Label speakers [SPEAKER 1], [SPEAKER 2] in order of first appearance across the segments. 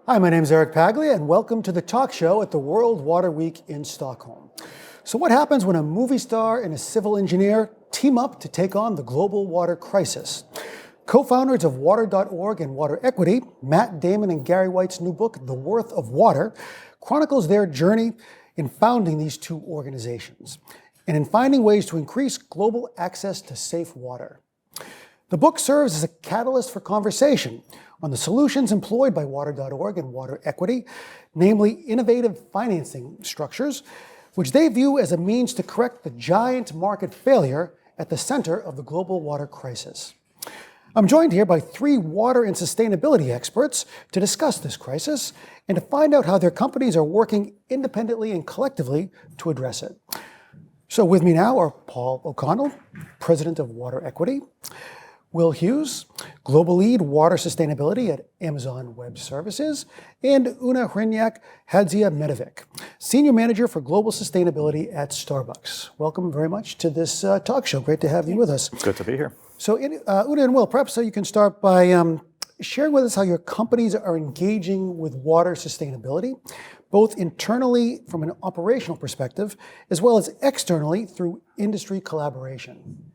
[SPEAKER 1] Hi, my name is Paglia, and welcome to the talk show at the World Water Week in Stockholm. So what happens when a movie star and a civil engineer team up to take on the global water crisis? Co-founders of Water.org and WaterEquity, Matt Damon and Gary White's new book, The Worth of Water, chronicles their journey in founding these two organizations and in finding ways to increase global access to safe water. The book serves as a catalyst for conversation on the solutions employed by Water.org and WaterEquity, namely innovative financing structures, which they view as a means to correct the giant market failure at the center of the global water crisis. I'm joined here by three water and sustainability experts to discuss this crisis and to find out how their companies are working independently and collectively to address it. So with me now are Paul O'Connell, President of WaterEquity, Will Hughes, Global Lead Water Sustainability at Amazon Web Services, and Una Hrnjak Hadzia-Medovic, Senior Manager for Global Sustainability at Starbucks. Welcome very much to this talk show. Great to have you with us.
[SPEAKER 2] Good to be here.
[SPEAKER 1] So Una and Will, perhaps so you can start by sharing with us how your companies are engaging with water sustainability, both internally from an operational perspective, as well as externally through industry collaboration.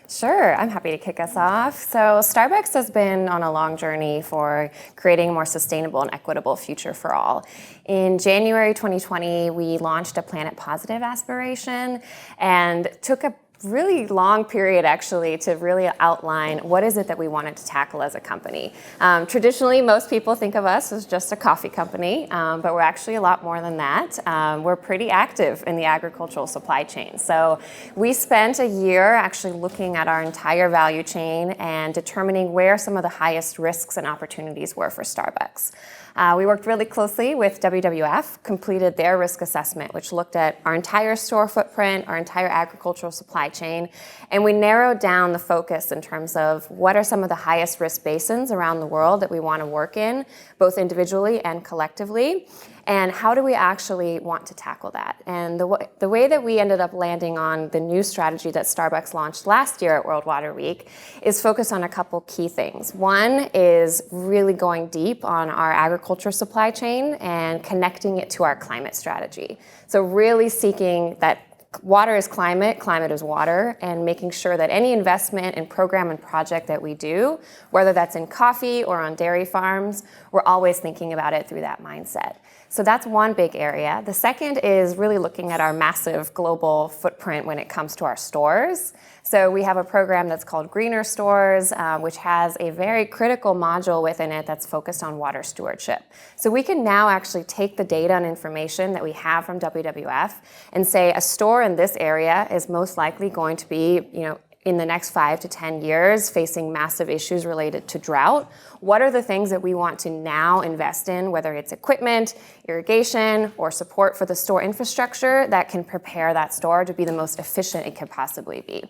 [SPEAKER 3] Sure, I'm happy to kick us off. So Starbucks has been on a long journey for creating a more sustainable and equitable future for all. In January 2020, we launched a Planet Positive aspiration and took a really long period actually to really outline what is it that we wanted to tackle as a company. Traditionally, most people think of us as just a coffee company, but we're actually a lot more than that. We're pretty active in the agricultural supply chain. So we spent a year actually looking at our entire value chain and determining where some of the highest risks and opportunities were for Starbucks. We worked really closely with WWF, completed their risk assessment, which looked at our entire store footprint, our entire agricultural supply chain, and we narrowed down the focus in terms of what are some of the highest risk basins around the world that we want to work in, both individually and collectively, and how do we actually want to tackle that? And the way that we ended up landing on the new strategy that Starbucks launched last year at World Water Week is focused on a couple key things. One is really going deep on our agriculture supply chain and connecting it to our climate strategy. So really seeking that water is climate, climate is water, and making sure that any investment and program and project that we do, whether that's in coffee or on dairy farms, we're always thinking about it through that mindset. So that's one big area. The second is really looking at our massive global footprint when it comes to our stores. So we have a program that's called Greener Stores, which has a very critical module within it that's focused on water stewardship. So we can now actually take the data and information that we have from WWF and say a store in this area is most likely going to be, in the next 5 to 10 years, facing massive issues related to drought. What are the things that we want to now invest in, whether it's equipment, irrigation, or support for the store infrastructure that can prepare that store to be the most efficient it can possibly be?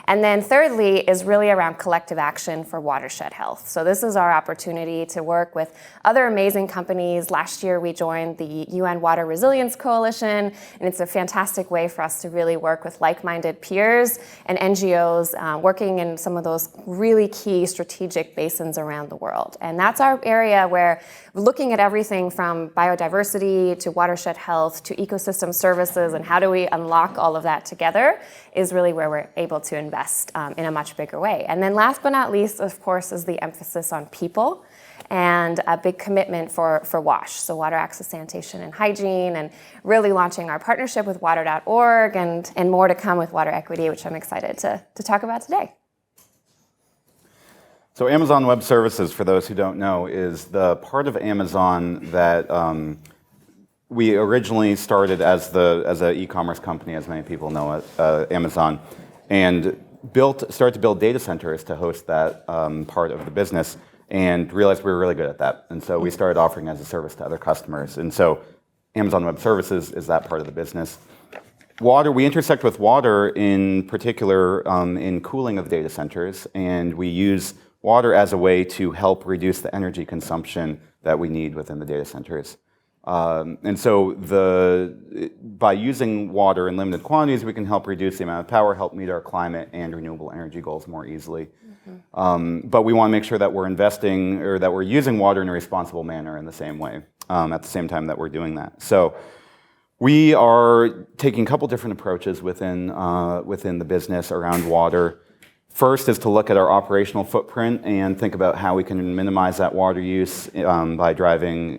[SPEAKER 3] And then thirdly is really around collective action for watershed health. So this is our opportunity to work with other amazing companies. Last year we joined the UN Water Resilience Coalition, and it's a fantastic way for us to really work with like-minded peers and NGOs working in some of those really key strategic basins around the world. And that's our area where we're looking at everything from biodiversity to watershed health to ecosystem services and how do we unlock all of that together is really where we're able to invest in a much bigger way. And then last but not least, of course, is the emphasis on people and a big commitment for WASH, so water access, sanitation, and hygiene, and really launching our partnership with Water.org and more to come with WaterEquity, which I'm excited to talk about today.
[SPEAKER 2] So Amazon Web Services, for those who don't know, is the part of Amazon that we originally started as an e-commerce company, as many people know it, Amazon, and started to build data centers to host that part of the business, and realized we were really good at that. And so we started offering as a service to other customers. And so Amazon Web Services is that part of the business. Water, we intersect with water in particular in cooling of data centers, and we use water as a way to help reduce the energy consumption that we need within the data centers. And so by using water in limited quantities, we can help reduce the amount of power, help meet our climate and renewable energy goals more easily. But we want to make sure that we're investing or that we're using water in a responsible manner in the same way, at the same time that we're doing that. So we are taking a couple different approaches within the business around water. First is to look at our operational footprint and think about how we can minimize that water use by driving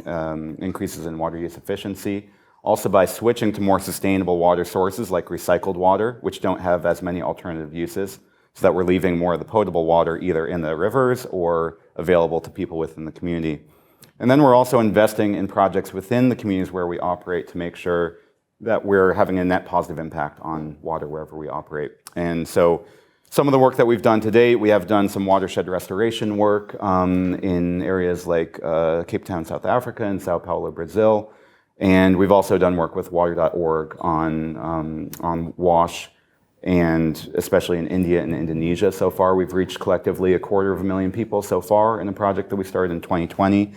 [SPEAKER 2] increases in water use efficiency. Also by switching to more sustainable water sources like recycled water, which don't have as many alternative uses, so that we're leaving more of the potable water either in the rivers or available to people within the community. And then we're also investing in projects within the communities where we operate to make sure that we're having a net positive impact on water wherever we operate. And so some of the work that we've done to date, we have done some watershed restoration work in areas like Cape Town, South Africa, and Sao Paulo, Brazil. And we've also done work with water.org on WASH, and especially in India and Indonesia so far. We've reached collectively 250,000 people so far in a project that we started in 2020.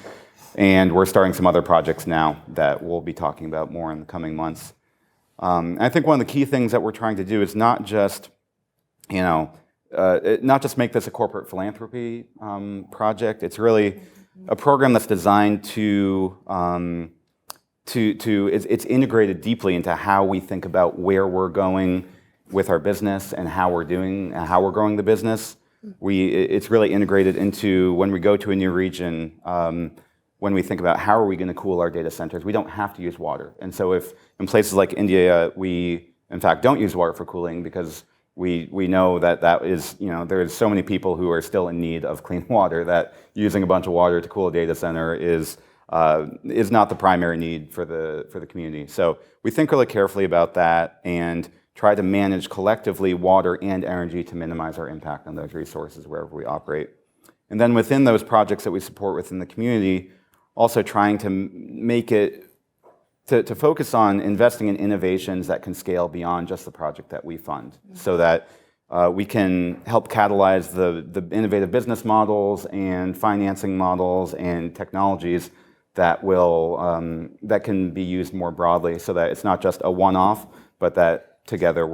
[SPEAKER 2] And we're starting some other projects now that we'll be talking about more in the coming months. I think one of the key things that we're trying to do is not just make this a corporate philanthropy project. It's really a program that's designed it's integrated deeply into how we think about where we're going with our business and how we're growing the business. It's really integrated into when we go to a new region. When we think about how are we going to cool our data centers, we don't have to use water. And so if in places like India, we in fact don't use water for cooling because we know that is, there's so many people who are still in need of clean water that using a bunch of water to cool a data center is not the primary need for the community. So we think really carefully about that and try to manage collectively water and energy to minimize our impact on those resources wherever we operate. And then within those projects that we support within the community, also trying to make it, to focus on investing in innovations that can scale beyond just the project that we fund, so that we can help catalyze the innovative business models and financing models and technologies that that can be used more broadly, so that it's not just a one-off, but that together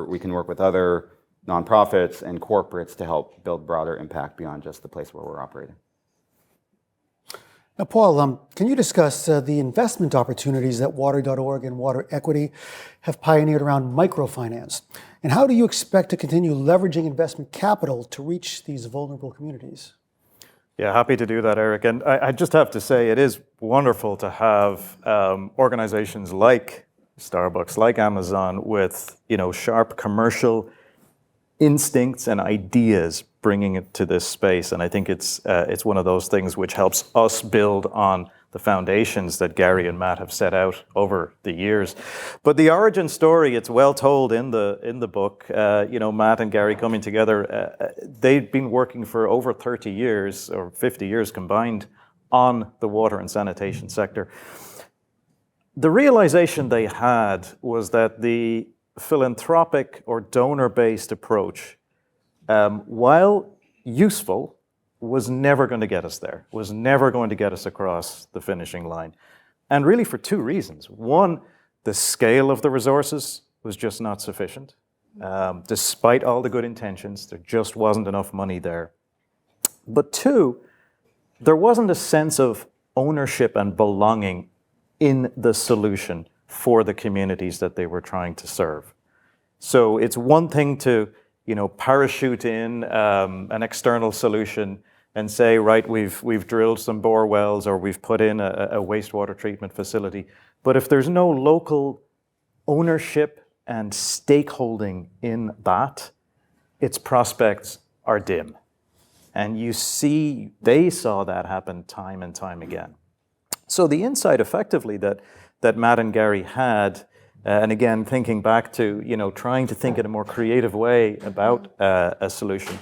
[SPEAKER 2] we can work with other nonprofits and corporates to help build broader impact beyond just the place where we're operating.
[SPEAKER 1] Now, Paul, can you discuss the investment opportunities that Water.org and WaterEquity have pioneered around microfinance? And how do you expect to continue leveraging investment capital to reach these vulnerable communities?
[SPEAKER 4] Yeah, happy to do that, Eric. And I just have to say, it is wonderful to have organizations like Starbucks, like Amazon, with sharp commercial instincts and ideas bringing it to this space. And I think it's one of those things which helps us build on the foundations that Gary and Matt have set out over the years. But the origin story, it's well told in the book. Matt and Gary coming together, they've been working for over 30 years or 50 years combined on the water and sanitation sector. The realization they had was that the philanthropic or donor-based approach, while useful, was never going to get us there, was never going to get us across the finishing line. And really for two reasons. One, the scale of the resources was just not sufficient. Despite all the good intentions, there just wasn't enough money there. But two, there wasn't a sense of ownership and belonging in the solution for the communities that they were trying to serve. So it's one thing to parachute in an external solution and say, right, we've drilled some bore wells or we've put in a wastewater treatment facility. But if there's no local ownership and stakeholding in that, its prospects are dim. And they saw that happen time and time again. So the insight effectively that Matt and Gary had, and again, thinking back to, trying to think in a more creative way about a solution,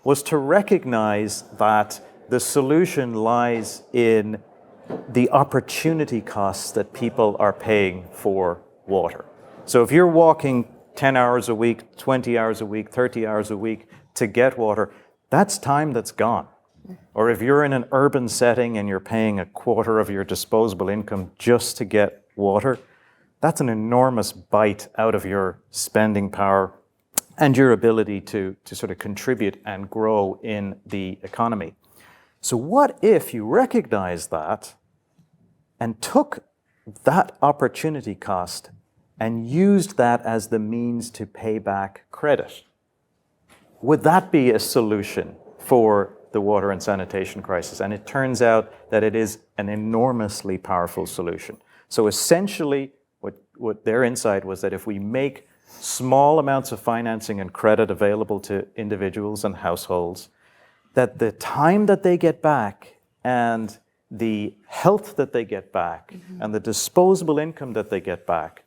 [SPEAKER 4] was to recognize that the solution lies in the opportunity costs that people are paying for water. So if you're walking 10 hours a week, 20 hours a week, 30 hours a week to get water, that's time that's gone. Or if you're in an urban setting and you're paying a quarter of your disposable income just to get water, that's an enormous bite out of your spending power and your ability to sort of contribute and grow in the economy. So what if you recognize that and took that opportunity cost and used that as the means to pay back credit? Would that be a solution for the water and sanitation crisis? And it turns out that it is an enormously powerful solution. So essentially, what their insight was that if we make small amounts of financing and credit available to individuals and households, that the time that they get back and the health that they get back and the disposable income that they get back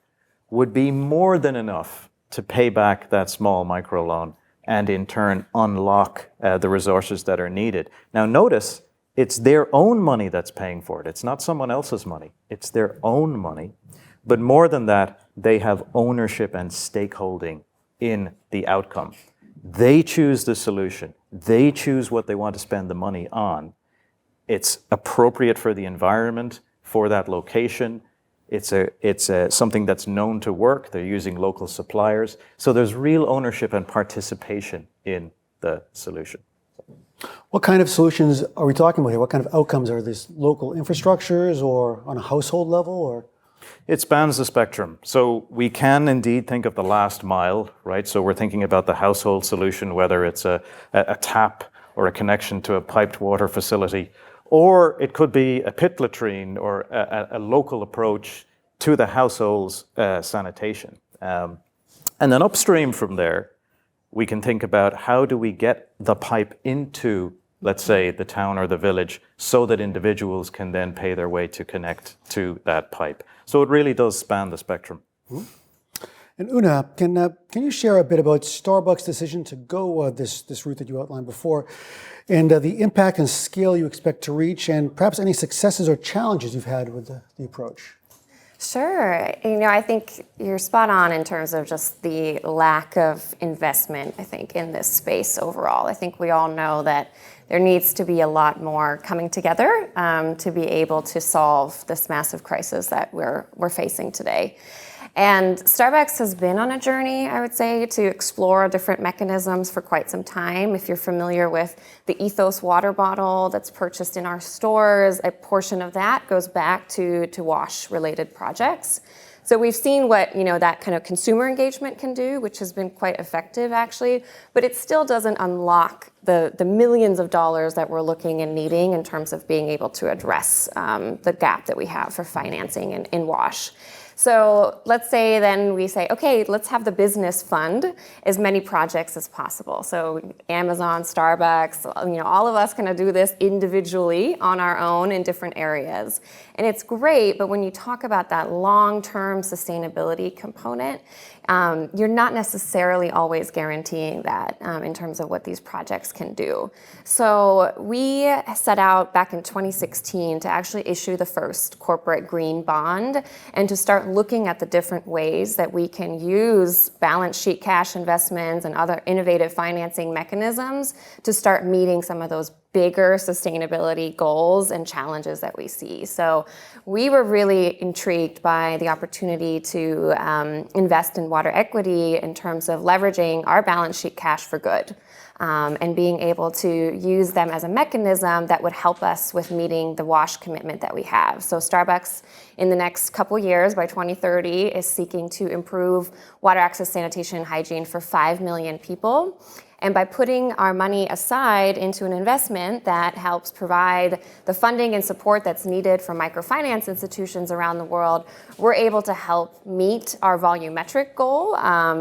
[SPEAKER 4] would be more than enough to pay back that small microloan and in turn unlock the resources that are needed. Now notice, it's their own money that's paying for it. It's not someone else's money. It's their own money. But more than that, they have ownership and stakeholding in the outcome. They choose the solution. They choose what they want to spend the money on. It's appropriate for the environment, for that location. It's something that's known to work. They're using local suppliers. So there's real ownership and participation in the solution.
[SPEAKER 1] What kind of solutions are we talking about here? What kind of outcomes are these? Local infrastructures or on a household level? Or
[SPEAKER 4] it spans the spectrum. So we can indeed think of the last mile, right? So we're thinking about the household solution, whether it's a tap or a connection to a piped water facility, or it could be a pit latrine or a local approach to the household's sanitation. And then upstream from there, we can think about how do we get the pipe into, let's say, the town or the village so that individuals can then pay their way to connect to that pipe. So it really does span the spectrum.
[SPEAKER 1] And Una, can you share a bit about Starbucks' decision to go this route that you outlined before, and the impact and scale you expect to reach, and perhaps any successes or challenges you've had with the approach?
[SPEAKER 3] Sure. I think you're spot on in terms of just the lack of investment, I think, in this space overall. I think we all know that there needs to be a lot more coming together to be able to solve this massive crisis that we're facing today. And Starbucks has been on a journey, I would say, to explore different mechanisms for quite some time. If you're familiar with the Ethos water bottle that's purchased in our stores, a portion of that goes back to WASH-related projects. So we've seen what that kind of consumer engagement can do, which has been quite effective, actually, but it still doesn't unlock the millions of dollars that we're looking and needing in terms of being able to address the gap that we have for financing in WASH. So let's say then we say, okay, let's have the business fund as many projects as possible. So Amazon, Starbucks, all of us can do this individually on our own in different areas. And it's great, but when you talk about that long-term sustainability component, you're not necessarily always guaranteeing that in terms of what these projects can do. So we set out back in 2016 to actually issue the first corporate green bond and to start looking at the different ways that we can use balance sheet cash investments and other innovative financing mechanisms to start meeting some of those bigger sustainability goals and challenges that we see. So we were really intrigued by the opportunity to invest in WaterEquity in terms of leveraging our balance sheet cash for good. And being able to use them as a mechanism that would help us with meeting the WASH commitment that we have. So Starbucks, in the next couple years, by 2030, is seeking to improve water access, sanitation, and hygiene for 5 million people. And by putting our money aside into an investment that helps provide the funding and support that's needed for microfinance institutions around the world, we're able to help meet our volumetric goal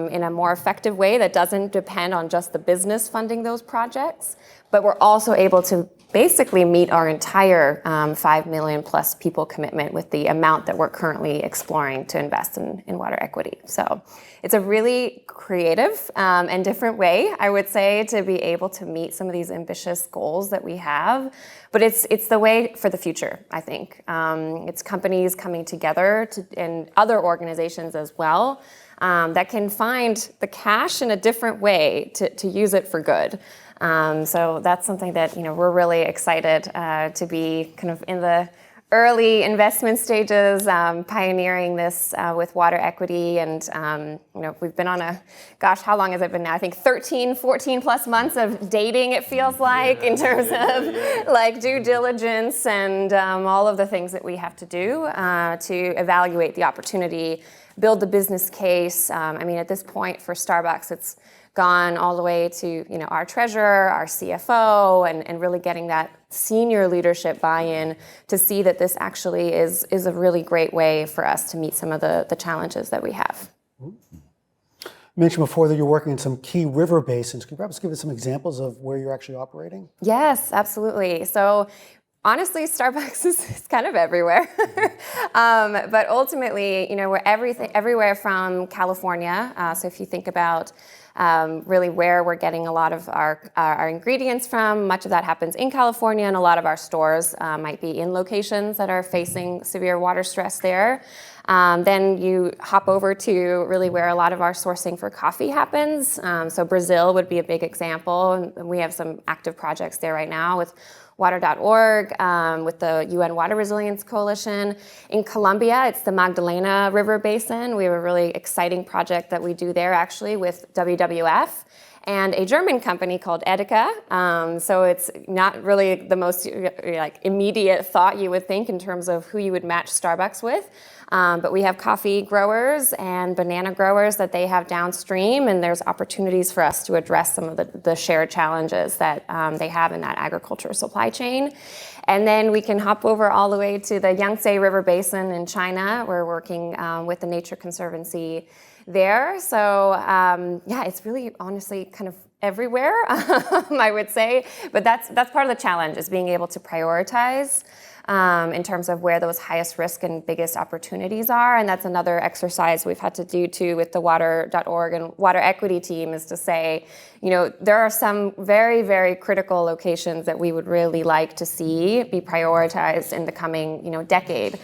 [SPEAKER 3] in a more effective way that doesn't depend on just the business funding those projects. But we're also able to basically meet our entire 5 million plus people commitment with the amount that we're currently exploring to invest in WaterEquity. So it's a really creative and different way, I would say, to be able to meet some of these ambitious goals that we have. But it's the way for the future, I think. It's companies coming together and other organizations as well that can find the cash in a different way to use it for good. So that's something that we're really excited to be kind of in the early investment stages, pioneering this with WaterEquity, and we've been on how long has it been now? I think 13, 14 plus months of dating, it feels like, in terms of like due diligence and all of the things that we have to do to evaluate the opportunity, build the business case. At this point for Starbucks, it's gone all the way to our treasurer, our CFO, and really getting that senior leadership buy-in to see that this actually is a really great way for us to meet some of the challenges that we have.
[SPEAKER 1] You mentioned before that you're working in some key river basins. Can you perhaps give us some examples of where you're actually operating?
[SPEAKER 3] Yes, absolutely. So honestly, Starbucks is kind of everywhere. But ultimately, we're everywhere from California. So if you think about really where we're getting a lot of our ingredients from, much of that happens in California, and a lot of our stores might be in locations that are facing severe water stress there. Then you hop over to really where a lot of our sourcing for coffee happens. So Brazil would be a big example. And we have some active projects there right now with Water.org, with the UN Water Resilience Coalition. In Colombia, it's the Magdalena River Basin. We have a really exciting project that we do there actually with WWF and a German company called Edeka. So it's not really the most immediate thought you would think in terms of who you would match Starbucks with. But we have coffee growers and banana growers that they have downstream, and there's opportunities for us to address some of the shared challenges that they have in that agricultural supply chain. And then we can hop over all the way to the Yangtze River Basin in China. We're working with the Nature Conservancy there. So it's really honestly kind of everywhere, I would say. But that's part of the challenge, is being able to prioritize in terms of where those highest risk and biggest opportunities are. And that's another exercise we've had to do too with the Water.org and WaterEquity team, is to say, there are some very, very critical locations that we would really like to see be prioritized in the coming, decade.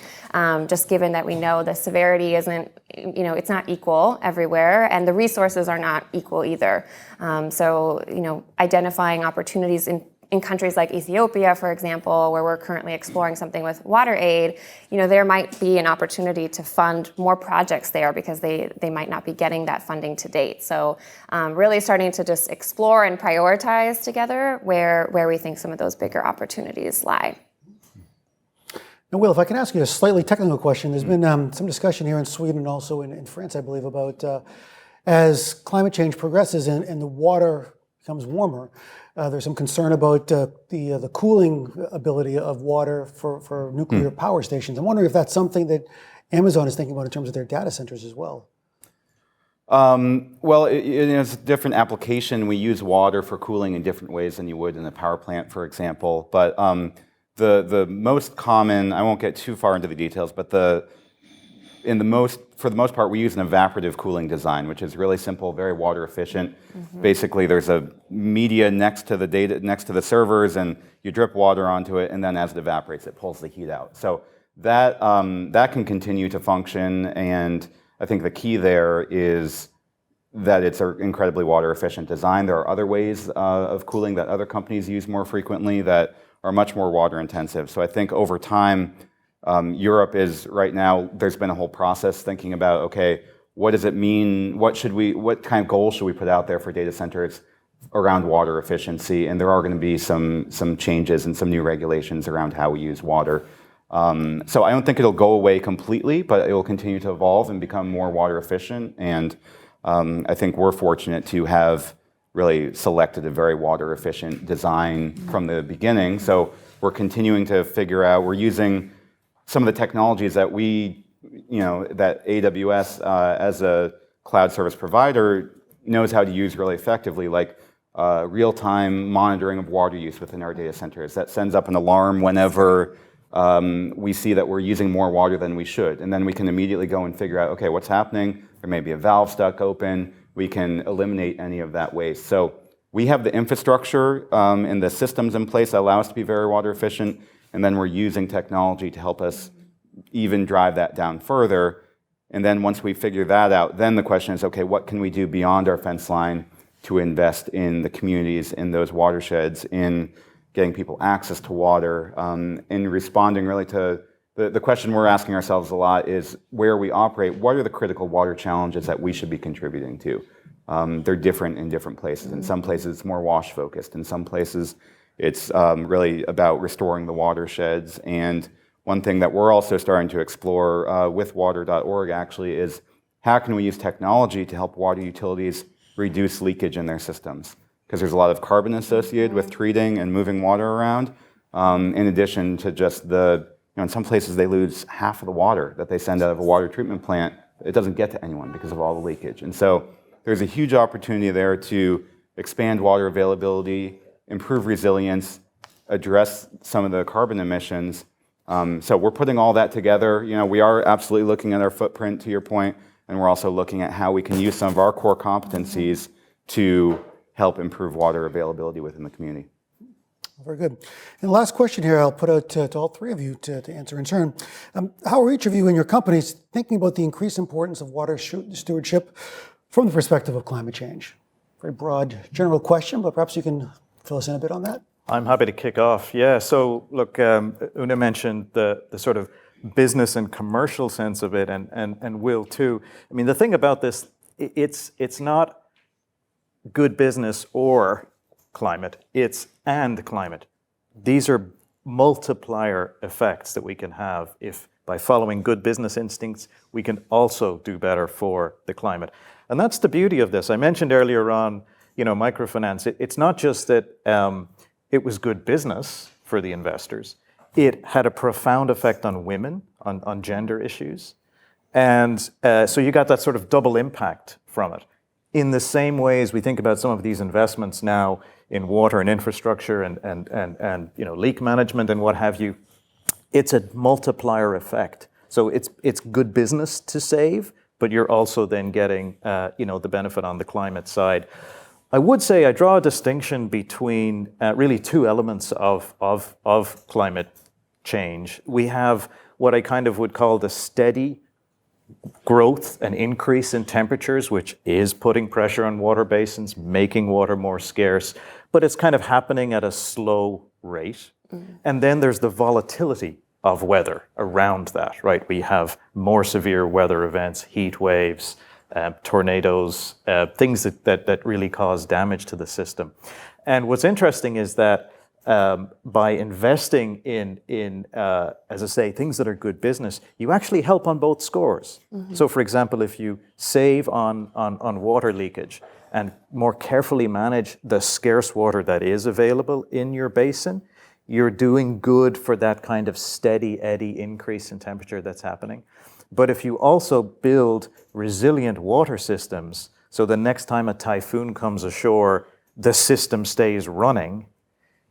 [SPEAKER 3] Just given that we know the severity isn't, it's not equal everywhere, and the resources are not equal either. So, identifying opportunities in countries like Ethiopia, for example, where we're currently exploring something with WaterAid, there might be an opportunity to fund more projects there because they might not be getting that funding to date. So really starting to just explore and prioritize together where we think some of those bigger opportunities lie.
[SPEAKER 1] Now, Will, if I can ask you a slightly technical question, there's been some discussion here in Sweden and also in France, I believe, about as climate change progresses and the water becomes warmer, there's some concern about the cooling ability of water for nuclear power stations. I'm wondering if that's something that Amazon is thinking about in terms of their data centers as well.
[SPEAKER 2] Well, it's a different application. We use water for cooling in different ways than you would in a power plant, for example. But the most common, I won't get too far into the details, but for the most part, we use an evaporative cooling design, which is really simple, very water efficient. Basically, there's a media next to the servers, and you drip water onto it, and then as it evaporates, it pulls the heat out. So that can continue to function, and I think the key there is that it's an incredibly water efficient design. There are other ways of cooling that other companies use more frequently that are much more water intensive. So I think over time, Europe is right now, there's been a whole process thinking about, okay, what does it mean? What kind of goals should we put out there for data centers around water efficiency? And there are going to be some changes and some new regulations around how we use water. So I don't think it'll go away completely, but it will continue to evolve and become more water efficient. And I think we're fortunate to have really selected a very water efficient design from the beginning. So we're continuing to figure out, we're using some of the technologies that that AWS as a cloud service provider knows how to use really effectively, like real-time monitoring of water use within our data centers. That sends up an alarm whenever we see that we're using more water than we should. And then we can immediately go and figure out, okay, what's happening? There may be a valve stuck open. We can eliminate any of that waste. So we have the infrastructure and the systems in place that allow us to be very water efficient. And then we're using technology to help us even drive that down further. And then once we figure that out, then the question is, okay, what can we do beyond our fence line to invest in the communities, in those watersheds, in getting people access to water, in responding really to the question we're asking ourselves a lot is where we operate, what are the critical water challenges that we should be contributing to? They're different in different places. In some places, it's more wash focused. In some places, it's really about restoring the watersheds. And one thing that we're also starting to explore with water.org actually is how can we use technology to help water utilities reduce leakage in their systems? Because there's a lot of carbon associated with treating and moving water around, in addition to just in some places they lose half of the water that they send out of a water treatment plant. It doesn't get to anyone because of all the leakage. And so there's a huge opportunity there to expand water availability, improve resilience, address some of the carbon emissions. So we're putting all that together. We are absolutely looking at our footprint, to your point, and we're also looking at how we can use some of our core competencies to help improve water availability within the community.
[SPEAKER 1] Very good. And the last question here I'll put out to all three of you to answer in turn. How are each of you and your companies thinking about the increased importance of water stewardship from the perspective of climate change? Very broad, general question, but perhaps you can fill us in a bit on that.
[SPEAKER 4] I'm happy to kick off. Yeah, so look, Una mentioned the sort of business and commercial sense of it, and Will too. I mean, the thing about this, it's not good business or climate, it's and climate. These are multiplier effects that we can have if by following good business instincts, we can also do better for the climate. And that's the beauty of this. I mentioned earlier on, microfinance. It's not just that it was good business for the investors. It had a profound effect on women, on gender issues. And so you got that sort of double impact from it. In the same way as we think about some of these investments now in water and infrastructure and leak management and what have you, it's a multiplier effect. So it's good business to save, but you're also then getting the benefit on the climate side. I would say I draw a distinction between really two elements of climate change. We have what I kind of would call the steady growth and increase in temperatures, which is putting pressure on water basins, making water more scarce, but it's kind of happening at a slow rate. And then there's the volatility of weather around that, right? We have more severe weather events, heat waves, tornadoes, things that really cause damage to the system. And what's interesting is that by investing in as I say, things that are good business, you actually help on both scores. So for example, if you save on water leakage and more carefully manage the scarce water that is available in your basin, you're doing good for that kind of steady eddy increase in temperature that's happening. But if you also build resilient water systems, so the next time a typhoon comes ashore, the system stays running,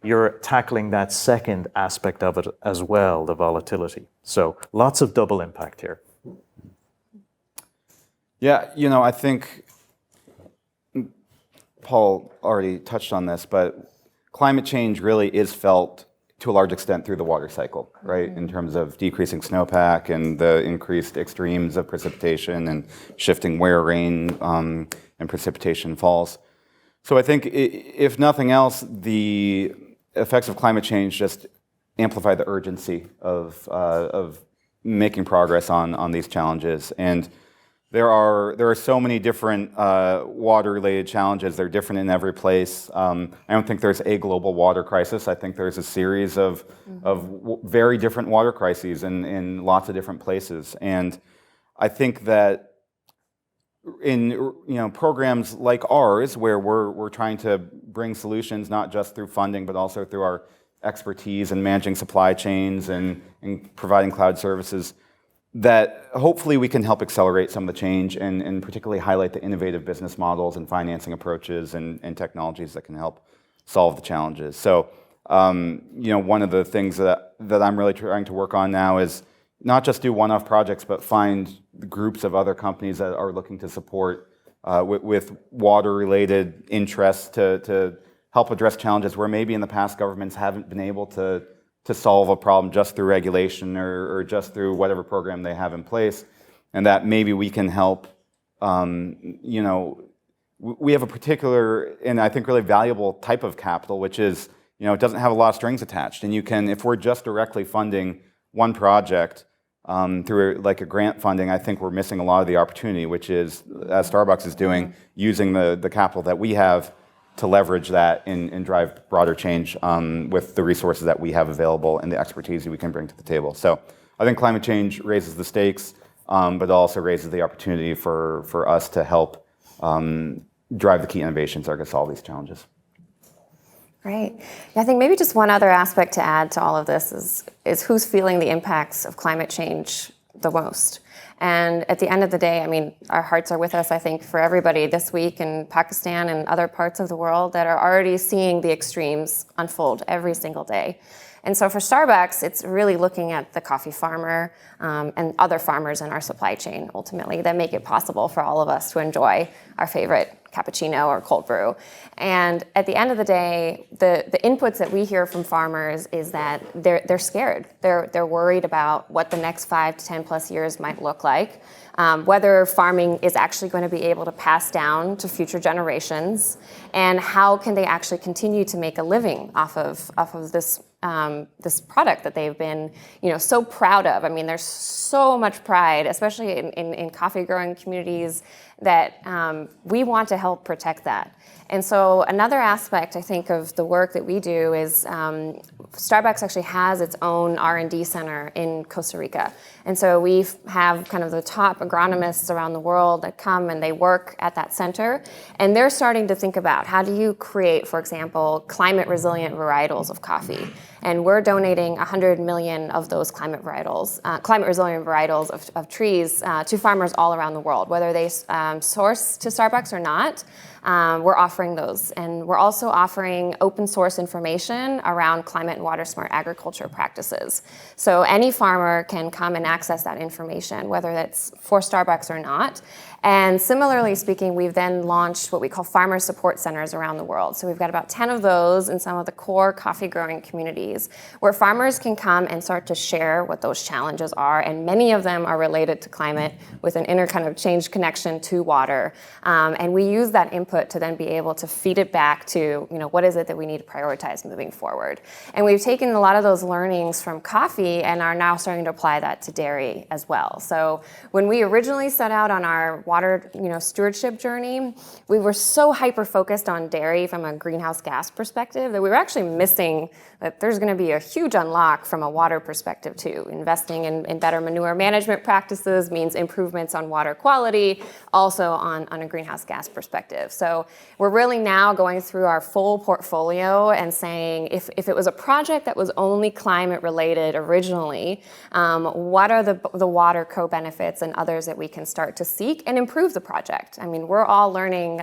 [SPEAKER 4] you're tackling that second aspect of it as well, the volatility. So lots of double impact here.
[SPEAKER 2] Yeah, I think Paul already touched on this, but climate change really is felt to a large extent through the water cycle, right? In terms of decreasing snowpack and the increased extremes of precipitation and shifting where rain and precipitation falls. So I think if nothing else, the effects of climate change just amplify the urgency of making progress on these challenges. And there are so many different water-related challenges. They're different in every place. I don't think there's a global water crisis. I think there's a series of very different water crises in lots of different places. And I think that in programs like ours, where we're trying to bring solutions not just through funding, but also through our expertise in managing supply chains and providing cloud services, that hopefully we can help accelerate some of the change and particularly highlight the innovative business models and financing approaches and technologies that can help solve the challenges. So, one of the things that I'm really trying to work on now is not just do one-off projects, but find groups of other companies that are looking to support with water-related interests to help address challenges where maybe in the past governments haven't been able to solve a problem just through regulation or just through whatever program they have in place, and that maybe we can help. We have a particular and I think really valuable type of capital, which is it doesn't have a lot of strings attached, and you can, if we're just directly funding one project through like a grant funding, I think we're missing a lot of the opportunity, which is, as Starbucks is doing, using the capital that we have to leverage that and drive broader change with the resources that we have available and the expertise that we can bring to the table. So I think climate change raises the stakes, but also raises the opportunity for us to help drive the key innovations that are going to solve these challenges.
[SPEAKER 3] Great. Yeah, I think maybe just one other aspect to add to all of this is who's feeling the impacts of climate change the most. And at the end of the day, I mean, our hearts are with us, I think, for everybody this week in Pakistan and other parts of the world that are already seeing the extremes unfold every single day. And so for Starbucks, it's really looking at the coffee farmer and other farmers in our supply chain, ultimately, that make it possible for all of us to enjoy our favorite cappuccino or cold brew. And at the end of the day, the inputs that we hear from farmers is that they're scared. They're worried about what the next 5 to 10 plus years might look like, whether farming is actually going to be able to pass down to future generations, and how can they actually continue to make a living off of this this product that they've been, so proud of. I mean, there's so much pride, especially in coffee growing communities, that we want to help protect that. And so another aspect, I think, of the work that we do is Starbucks actually has its own R&D center in Costa Rica. And so we have kind of the top agronomists around the world that come and they work at that center. And they're starting to think about how do you create, for example, climate resilient varietals of coffee. And we're donating 100 million of those climate resilient varietals of trees to farmers all around the world, whether they source to Starbucks or not. We're offering those. And we're also offering open source information around climate and water smart agriculture practices. So any farmer can come and access that information, whether that's for Starbucks or not. And similarly speaking, we've then launched what we call farmer support centers around the world. So we've got about 10 of those in some of the core coffee growing communities where farmers can come and start to share what those challenges are. And many of them are related to climate with an inner kind of change connection to water. And we use that input to then be able to feed it back to, what is it that we need to prioritize moving forward. And we've taken a lot of those learnings from coffee and are now starting to apply that to dairy as well. So when we originally set out on our water, stewardship journey, we were so hyper-focused on dairy from a greenhouse gas perspective that we were actually missing that there's going to be a huge unlock from a water perspective too. Investing in better manure management practices means improvements on water quality, also on a greenhouse gas perspective. So we're really now going through our full portfolio and saying if it was a project that was only climate related originally, what are the water co-benefits and others that we can start to seek and improve the project? I mean, we're all learning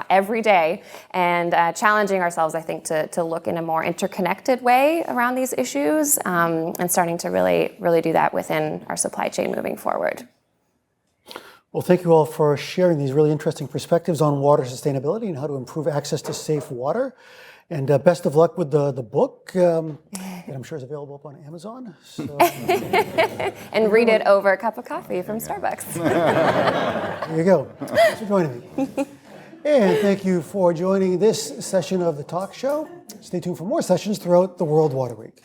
[SPEAKER 3] every day and challenging ourselves, I think, to look in a more interconnected way around these issues and starting to really do that within our supply chain moving forward.
[SPEAKER 1] Well, thank you all for sharing these really interesting perspectives on water sustainability and how to improve access to safe water. And best of luck with the book that I'm sure is available up on Amazon. So,
[SPEAKER 3] and read it over a cup of coffee from Starbucks.
[SPEAKER 1] There you go. Thanks for joining me. And thank you for joining this session of the talk show. Stay tuned for more sessions throughout the World Water Week.